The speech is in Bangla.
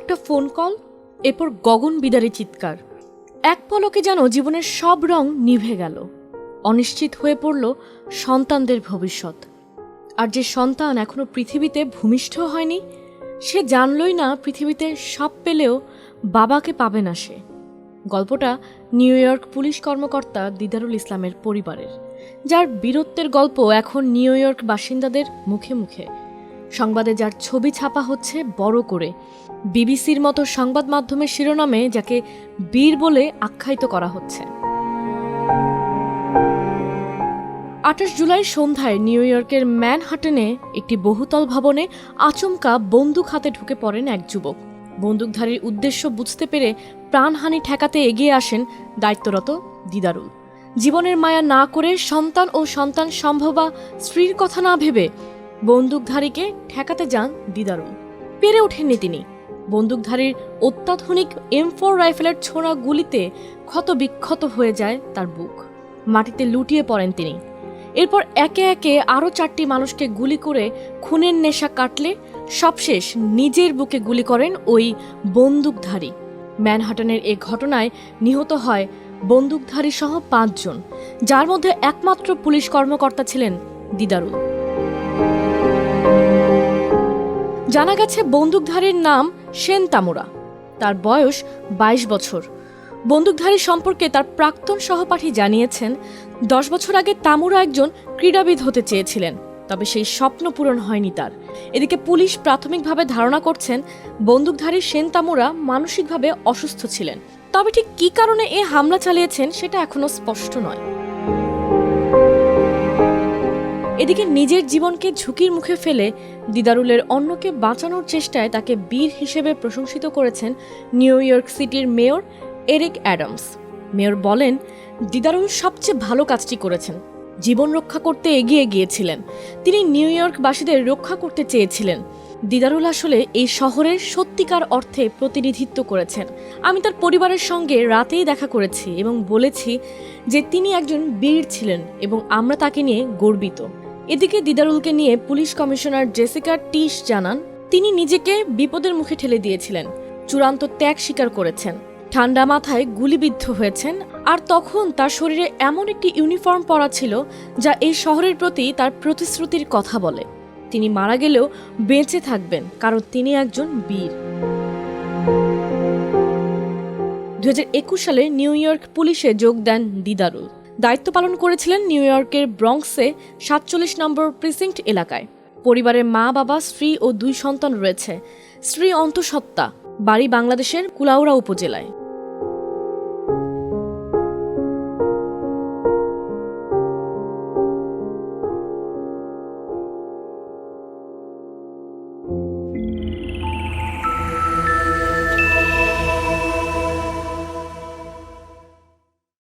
একটা ফোন কল, এরপর গগন বিদারী চিৎকার। এক পলকে যেন জীবনের সব রং নিভে গেল। অনিশ্চিত হয়ে পড়ল সন্তানদের ভবিষ্যৎ। আর যে সন্তান এখনো পৃথিবীতে ভূমিষ্ঠ হয়নি, সে জানলই না পৃথিবীতে সব পেলেও বাবাকে পাবে না সে। গল্পটা নিউ ইয়র্ক পুলিশ কর্মকর্তা দিদারুল ইসলামের পরিবারের, যার বীরত্বের গল্প এখন নিউ ইয়র্ক বাসিন্দাদের মুখে মুখে। সংবাদে যার ছবি ছাপা হচ্ছে বড় করে, বিবিসির মতো সংবাদ মাধ্যমের শিরোনামে যাকে বীর বলে আখ্যায়িত করা হচ্ছে। 28 জুলাই সন্ধ্যায় নিউ ইয়র্কের ম্যানহাটনে একটি বহুতল ভবনে আচমকা বন্দুক হাতে ঢুকে পড়েন এক যুবক। বন্দুকধারীর উদ্দেশ্য বুঝতে পেরে প্রাণহানি ঠেকাতে এগিয়ে আসেন দায়িত্বরত দিদারুল। জীবনের মায়া না করে সন্তান ও সন্তান সম্ভবা স্ত্রীর কথা না ভেবে বন্দুকধারীকে ঠেকাতে যান দিদারুল। পেরে ওঠেননি তিনি। বন্দুকধারীর অত্যাধুনিক M4 রাইফেলের ছোড়া গুলিতে ক্ষত বিক্ষত হয়ে যায় তার বুক। মাটিতে লুটিয়ে পড়েন তিনি। এরপর একে একে আরও 4টি মানুষকে গুলি করে খুনের নেশা কাটলে সবশেষ নিজের বুকে গুলি করেন ওই বন্দুকধারী। ম্যানহাটনের এ ঘটনায় নিহত হয় বন্দুকধারী সহ 5 জন, যার মধ্যে একমাত্র পুলিশ কর্মকর্তা ছিলেন দিদারুল। জানা গেছে বন্দুকধারীর নাম সেন তামুরা। তার বয়স 22 বছর। বন্দুকধারী সম্পর্কে তার প্রাক্তন সহপাঠী জানিয়েছেন, 10 বছর আগে তামুরা একজন ক্রীড়াবিদ হতে চেয়েছিলেন, তবে সেই স্বপ্ন পূরণ হয়নি তার। এদিকে পুলিশ প্রাথমিকভাবে ধারণা করছেন বন্দুকধারী সেন তামুরা মানসিকভাবে অসুস্থ ছিলেন, তবে ঠিক কী কারণে এ হামলা চালিয়েছেন সেটা এখনো স্পষ্ট নয়। এদিকে নিজের জীবনকে ঝুঁকির মুখে ফেলে দিদারুলের অন্যকে বাঁচানোর চেষ্টায় তাকে বীর হিসেবে প্রশংসিত করেছেন নিউ ইয়র্ক সিটির মেয়র এরিক অ্যাডামস। মেয়র বলেন, দিদারুল সবচেয়ে ভালো কাজটি করেছেন। জীবন রক্ষা করতে এগিয়ে গিয়েছিলেন। তিনি নিউ ইয়র্কবাসীদের রক্ষা করতে চেয়েছিলেন। দিদারুল আসলে এই শহরের সত্যিকার অর্থে প্রতিনিধিত্ব করেছেন। আমি তার পরিবারের সঙ্গে রাতেই দেখা করেছি এবং বলেছি যে তিনি একজন বীর ছিলেন এবং আমরা তাকে নিয়ে গর্বিত। এদিকে দিদারুলকে নিয়ে পুলিশ কমিশনার জেসিকা টিশ জানান, তিনি নিজেকে বিপদের মুখে ঠেলে দিয়েছিলেন, চূড়ান্ত ত্যাগ স্বীকার করেছেন, ঠান্ডা মাথায় গুলিবিদ্ধ হয়েছেন, আর তখন তার শরীরে এমন একটি ইউনিফর্ম পরা ছিল যা এই শহরের প্রতি তার প্রতিশ্রুতির কথা বলে। তিনি মারা গেলেও বেঁচে থাকবেন, কারণ তিনি একজন বীর। 2021 সালে নিউ ইয়র্ক পুলিশে যোগ দেন দিদারুল। দায়িত্ব পালন করেছিলেন নিউ ইয়র্কের ব্রঙ্কসে 47 নম্বর প্রিসিংক্ট এলাকায়। পরিবারের মা, বাবা, স্ত্রী ও 2 সন্তান রয়েছে। স্ত্রী অন্তঃসত্ত্বা, বাড়ি বাংলাদেশের কুলাউড়া উপজেলায়।